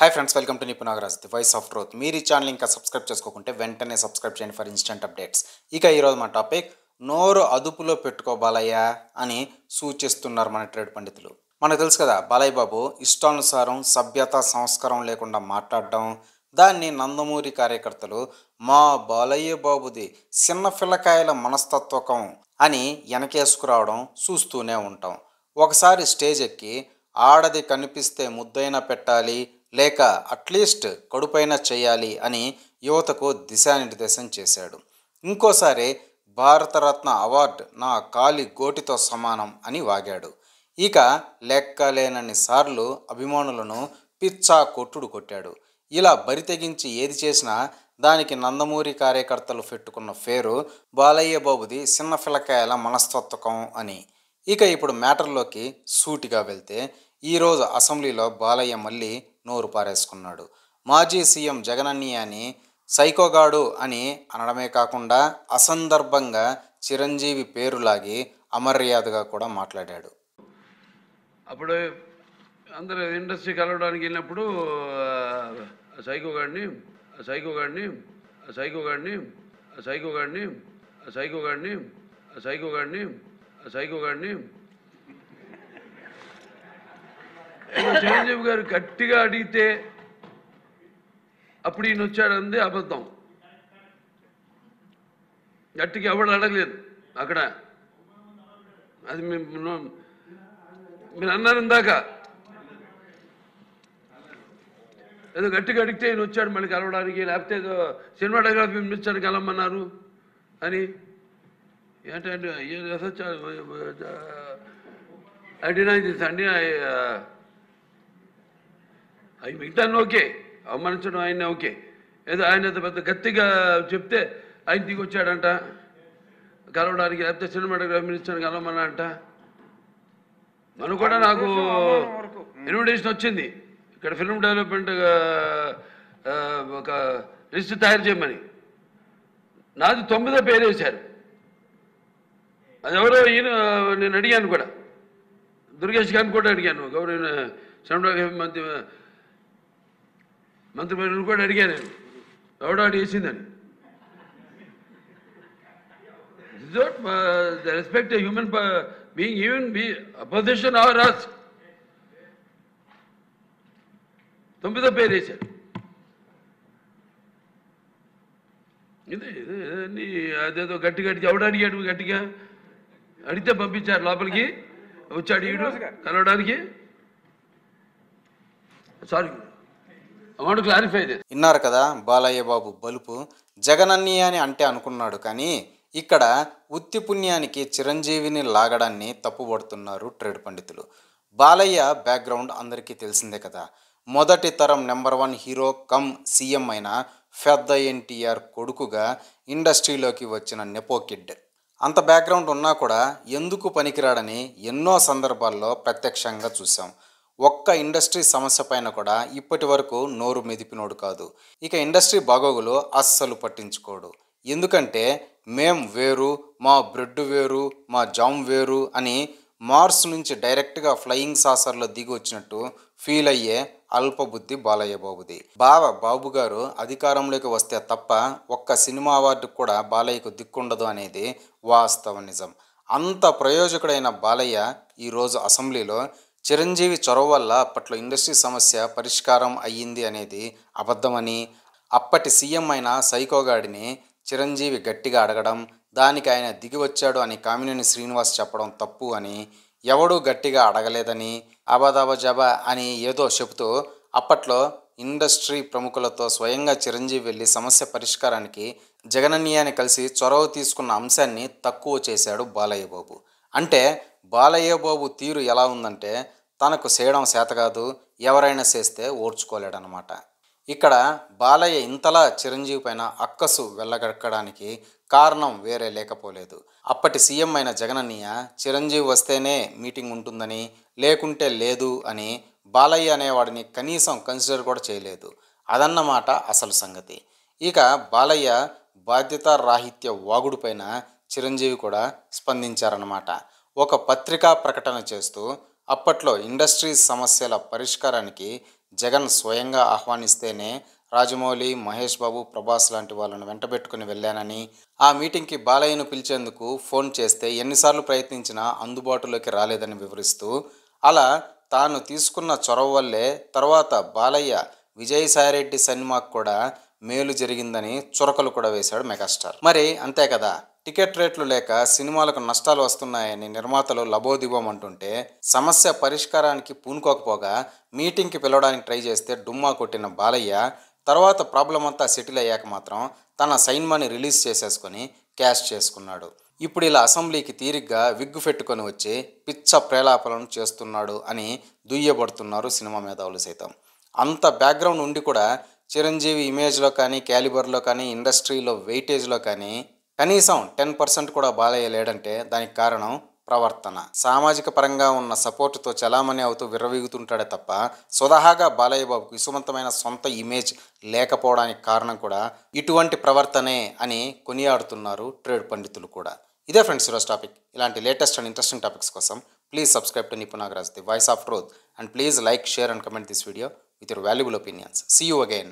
Hi friends, welcome to నిపు Nagaraj, the voice of truth. మీరు ఈ channel ఇంకా సబ్స్క్రైబ్ చేసుకోకుంటే వెంటనే సబ్స్క్రైబ్ చేయండి ఫర్ ఇన్స్టెంట్ అప్డేట్స్. ఇక ఈరోజు మన టాపిక్, నోరు అదుపులో పెట్టుకో బాలయ్య అని సూచిస్తున్నారు మన ట్రేడ్ పండితులు. మనకు తెలుసు కదా, బాలయ్య బాబు ఇష్టానుసారం సభ్యత సంస్కారం లేకుండా మాట్లాడడం, దాన్ని నందమూరి కార్యకర్తలు మా బాలయ్య బాబుది చిన్న పిల్లకాయల మనస్తత్వకం అని వెనకేసుకురావడం చూస్తూనే ఉంటాం. ఒకసారి స్టేజ్ ఎక్కి ఆడది కనిపిస్తే ముద్దైనా పెట్టాలి, లేక అట్లీస్ట్ కడుపైన చేయాలి అని యువతకు దిశానిర్దేశం చేశాడు. ఇంకోసారి భారతరత్న అవార్డు నా కాలి గోటితో సమానం అని వాగాడు. ఇక లెక్కలేనన్ని సార్లు అభిమానులను పిచ్చా కొట్టుడు కొట్టాడు. ఇలా బరి తెగించి ఏది చేసినా దానికి నందమూరి కార్యకర్తలు పెట్టుకున్న పేరు బాలయ్య బాబుది చిన్న పిల్లకాయల మనస్తత్వకం అని. ఇక ఇప్పుడు మ్యాటర్లోకి సూటిగా వెళ్తే, ఈరోజు అసెంబ్లీలో బాలయ్య మళ్ళీ నోరు పారేసుకున్నాడు. మాజీ సీఎం జగనన్నయ్యని సైకోగాడు అని అనడమే కాకుండా అసందర్భంగా చిరంజీవి పేరులాగి అమర్యాదగా కూడా మాట్లాడాడు. అప్పుడు అందరూ ఇండస్ట్రీ కలవడానికి వెళ్ళినప్పుడు సైకోగాడిని సైకోగాడిని సైకోగాడిని సైకోగాడిని సైకోగాడిని సైకోగాడిని సైకోగాడిని చిరంజీవి గారు గట్టిగా అడిగితే అప్పుడు ఈయన వచ్చాడంది అబద్ధం. గట్టిగా ఎవడు అడగలేదు అక్కడ. అది మీరు అన్నారు ఇందాక, ఏదో గట్టిగా అడిగితే ఈయన వచ్చాడు మళ్ళీ కలవడానికి, లేకపోతే ఏదో సినిమాటోగ్రఫీ మినిస్టర్ కలవమన్నారు అని. ఏంటంటే అడినా అండి అవి మిగతాన్ని ఓకే, అవమానించడం ఆయన ఓకే. ఏదో ఆయన పెద్ద గట్టిగా చెప్తే ఆయన దిగి వచ్చాడంట కలవడానికి, లేకపోతే సినిమాటోగ్రఫీ మినిస్టర్ కలవమన్నా అంట. మనం కూడా నాకు ఇన్విటేషన్ వచ్చింది ఇక్కడ ఫిల్మ్ డెవలప్మెంట్ ఒక లిస్ట్ తయారు చేయమని. నాది 9వ పేరు వేశారు. అది ఎవరో ఈయన నేను అడిగాను కూడా, దుర్గేష్ గారిని కూడా అడిగాను, గౌరవ సినిమాటోగ్రఫీ మంత్రి కూడా అడిగాను, ఎవడో అడిగేసిందని. The respect a human being, even be opposition or us. 9వ పేరు వేశారు. ఇదే అదేదో గట్టి గట్టి ఎవడు అడిగాడు, గట్టిగా అడిగితే పంపించారు లోపలికి, వచ్చాడు ఈడు కలవడానికి. Sorry, clarify. విన్నారు కదా బాలయ్య బాబు బలుపు. జగనన్నయ్య అని అంటే అనుకున్నాడు, కానీ ఇక్కడ ఉత్తి పుణ్యానికి చిరంజీవిని లాగడాన్ని తప్పుపడుతున్నారు ట్రేడ్ పండితులు. బాలయ్య బ్యాక్గ్రౌండ్ అందరికీ తెలిసిందే కదా. మొదటి తరం నెంబర్ 1 హీరో కమ్ సీఎం అయిన పెద్ద ఎన్టీఆర్ కొడుకుగా ఇండస్ట్రీలోకి వచ్చిన నెపో కిడ్. అంత బ్యాక్గ్రౌండ్ ఉన్నా కూడా ఎందుకు పనికిరాడని ఎన్నో సందర్భాల్లో ప్రత్యక్షంగా చూసాం. ఒక్క ఇండస్ట్రీ సమస్య పైన కూడా ఇప్పటి వరకు నోరు మెదిపినోడు కాదు. ఇక ఇండస్ట్రీ బాగోగులు అస్సలు పట్టించుకోడు. ఎందుకంటే మేం వేరు, మా బ్రెడ్ వేరు, మా జామ్ వేరు అని మార్స్ నుంచి డైరెక్ట్గా ఫ్లయింగ్ సాసర్లో దిగి వచ్చినట్టు ఫీల్ అయ్యే అల్పబుద్ధి బాలయ్య బాబుది. బాబు గారు అధికారంలోకి వస్తే తప్ప ఒక్క సినిమా అవార్డు కూడా బాలయ్యకు దిక్కుండదు అనేది వాస్తవ నిజం. అంత ప్రయోజకుడైన బాలయ్య ఈరోజు అసెంబ్లీలో చిరంజీవి చొరవ వల్ల అప్పట్లో ఇండస్ట్రీ సమస్య పరిష్కారం అయ్యింది అనేది అబద్ధమని, అప్పటి సీఎం అయిన సైకోగాడిని చిరంజీవి గట్టిగా అడగడం, దానికి ఆయన దిగి వచ్చాడు అని కామినేని శ్రీనివాస్ చెప్పడం తప్పు అని, ఎవడూ గట్టిగా అడగలేదని అబదబజబ అని ఏదో చెబుతూ అప్పట్లో ఇండస్ట్రీ ప్రముఖులతో స్వయంగా చిరంజీవి వెళ్ళి సమస్య పరిష్కారానికి జగనన్నయ్యని కలిసి చొరవ తీసుకున్న అంశాన్ని తక్కువ చేశాడు బాలయ్య బాబు. అంటే బాలయ్య బాబు తీరు ఎలా ఉందంటే, తనకు చేయడం చేత కాదు, ఎవరైనా చేస్తే ఓర్చుకోలేడనమాట. ఇక్కడ బాలయ్య ఇంతలా చిరంజీవి పైన అక్కసు వెళ్ళగక్కడానికి కారణం వేరే లేకపోలేదు. అప్పటి సీఎం అయిన జగనన్నయ్య చిరంజీవి వస్తేనే మీటింగ్ ఉంటుందని, లేకుంటే లేదు అని బాలయ్య అనేవాడిని కనీసం కన్సిడర్ కూడా చేయలేదు. అదన్నమాట అసలు సంగతి. ఇక బాలయ్య బాధ్యతారాహిత్య వాగుడుపైన చిరంజీవి కూడా స్పందించారన్నమాట. ఒక పత్రికా ప్రకటన చేస్తూ అప్పట్లో ఇండస్ట్రీ సమస్యల పరిష్కారానికి జగన్ స్వయంగా ఆహ్వానిస్తేనే రాజమౌళి, మహేష్ బాబు, ప్రభాస్ లాంటి వాళ్ళను వెంటబెట్టుకుని వెళ్ళానని, ఆ మీటింగ్కి బాలయ్యను పిలిచేందుకు ఫోన్ చేస్తే ఎన్నిసార్లు ప్రయత్నించినా అందుబాటులోకి రాలేదని వివరిస్తూ, అలా తాను తీసుకున్న చొరవ వల్లే తర్వాత బాలయ్య విజయసాయిరెడ్డి సినిమాకు కూడా మేలు జరిగిందని చురకలు కూడా వేశాడు మెగాస్టార్. మరి అంతే కదా, టికెట్ రేట్లు లేక సినిమాలకు నష్టాలు వస్తున్నాయని నిర్మాతలు లబోదిబోం అంటుంటే, సమస్య పరిష్కారానికి పూనుకోకపోగా మీటింగ్కి పిలవడానికి ట్రై చేస్తే డుమ్మా కొట్టిన బాలయ్య తర్వాత ప్రాబ్లం అంతా సెటిల్ అయ్యాక మాత్రం తన సైన్మాని రిలీజ్ చేసేసుకొని క్యాష్ చేసుకున్నాడు. ఇప్పుడు ఇలా అసెంబ్లీకి తీరిగ్గా విగ్గు పెట్టుకొని వచ్చి పిచ్చ ప్రేలాపలను చేస్తున్నాడు అని దుయ్యబడుతున్నారు సినిమా మేధావులు సైతం. అంత బ్యాక్గ్రౌండ్ ఉండి కూడా చిరంజీవి ఇమేజ్లో కానీ, క్యాలిబర్లో కానీ, ఇండస్ట్రీలో వెయిటేజ్లో కానీ కనీసం 10% కూడా బాలయ్య లేడంటే దానికి కారణం ప్రవర్తన. సామాజిక పరంగా ఉన్న సపోర్టుతో చలామణి అవుతూ విర్రవీగుతుంటాడే తప్ప స్వతహాగా బాలయ్య బాబుకు విసుమంతమైన సొంత ఇమేజ్ లేకపోవడానికి కారణం కూడా ఇటువంటి ప్రవర్తనే అని కొనియాడుతున్నారు ట్రేడ్ పండితులు కూడా. ఇదే ఫ్రెండ్స్ ఈరోజు టాపిక్. ఇలాంటి లేటెస్ట్ అండ్ ఇంట్రెస్టింగ్ టాపిక్స్ కోసం please subscribe to Nipun Nagaraj, the voice of truth, and please like, share and comment this video with your valuable opinions. See you again.